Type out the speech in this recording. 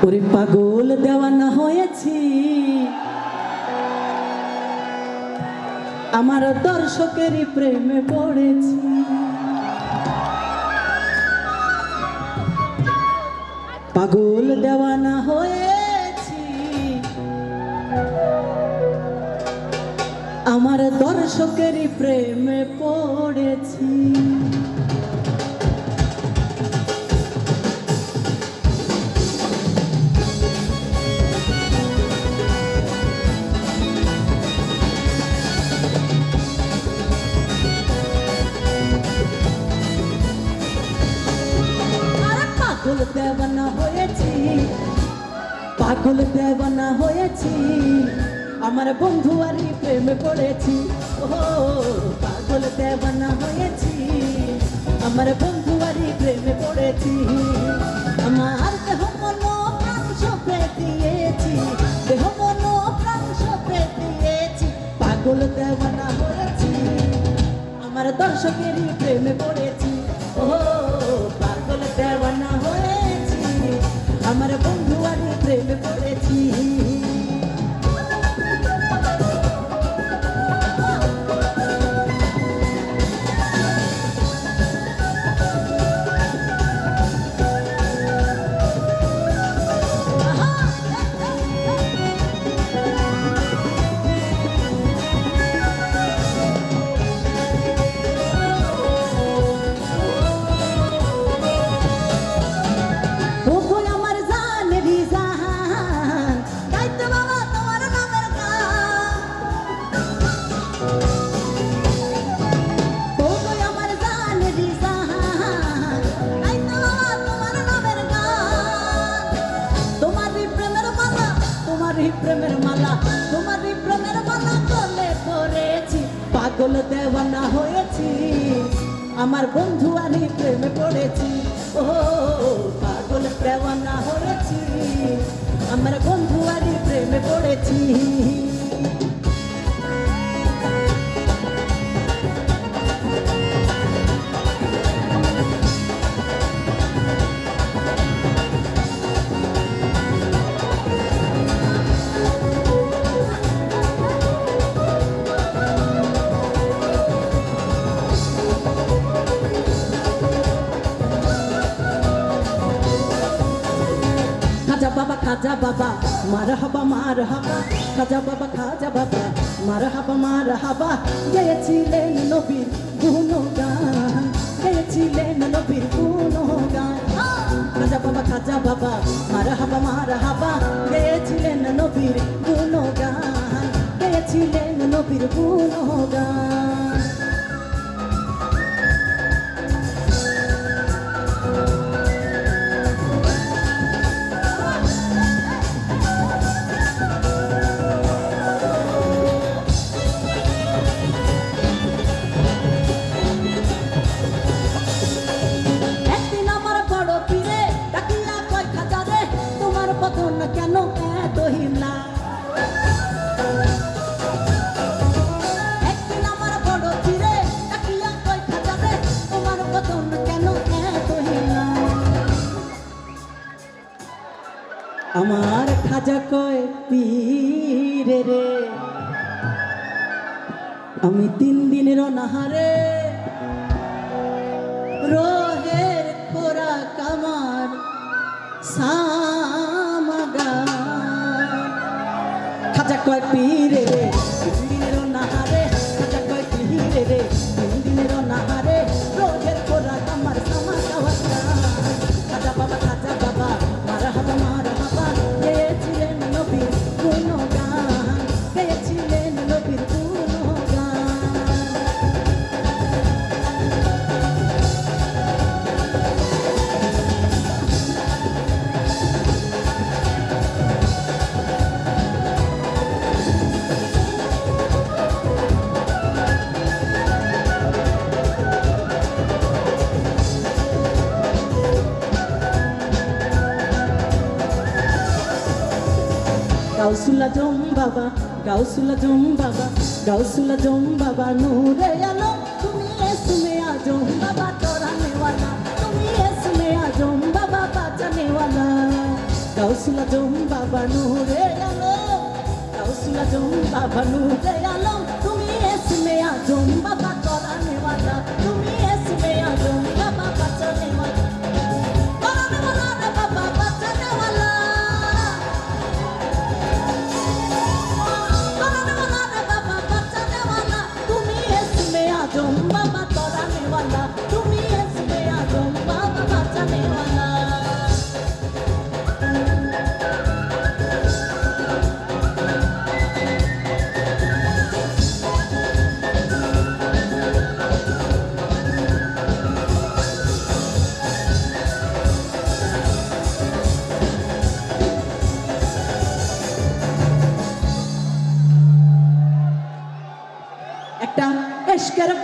ওরে পাগল দেওয়ানা হয়েছি, আমার দর্শকেরই প্রেমে পড়েছি। পাগল দেওয়ানা হয়েছি, আমার দর্শকেরই প্রেমে পড়েছি। পাগল দেওয়ানা হয়েছি, পাগল দেওয়ানা হয়েছি, আমার বন্ধু আরই প্রেমে পড়েছি। ও পাগল দেওয়ানা হয়েছি, আমার বন্ধু আরই প্রেমে পড়েছি। আমার দেহ মন প্রাণ সঁপে দিয়েছি, দেহ মন প্রাণ সঁপে দিয়েছি। পাগল দেওয়ানা হয়েছি, আমার দর্শকেরই প্রেমে পড়েছি। ও পাগল দেওয়ানা হয়েছি, আমার বন্ধু আরই প্রেমে পড়েছি। প্রেমের মালা, তোমারই প্রেমের মালা গলে পড়েছি। পাগল দেওয়ানা হয়েছি, আমার বন্ধু আরই প্রেমে পড়েছি। ও পাগল দেওয়ানা হয়েছি, আমার বন্ধু আরই প্রেমে পড়েছি। বাবা খাজা বাবা মারহাবা মারহাবা, খাজা বাবা খাজা বাবা মারহাবা মারহাবা। গেয়েছিলেন নবীর গুণগান, গেয়েছিলেন নবীর গুণগান। খাজা বাবা মারহাবা মারহাবা, গেয়েছিলেন নবীর গুণগান, গেয়েছিলেন নবীর গুণগান। কেন এত হিমলা, একদিন আমার বড় ফিরে তাকিয়া কই খাজা রে, তোমার বদন কেন এত হিমলা। আমার খাজা কয় পীরে রে, আমি 3 দিনের অনাহারে, রোহের খোরাক আমার খাজা কয় পীরে রে, 3 দিনের অনাহারে, খাজা কয় পীরে রে, 3 দিনের অনাহারে, রোজের খোরাক আমার সামাদাওয়াত। খাজা বাবা মারহাবা মারহাবা, গেয়েছিলেন নবীর গুণগান, গেয়েছিলেন নবীর গুণগান। গাউসুল আজম বাবা, গাউসুল আজম বাবা, গাউসুল আজম বাবা নূরে আলম, তুমি এসমে আজম বাবা তোরানে ওয়ালা, তুমি এসমে আজম বাবা বাঁচানে ওয়ালা। গাউসুল আজম বাবা নূরে আলম, গাউসুল আজম বাবা নূরে আলম, তুমি এসমে আজম বাবা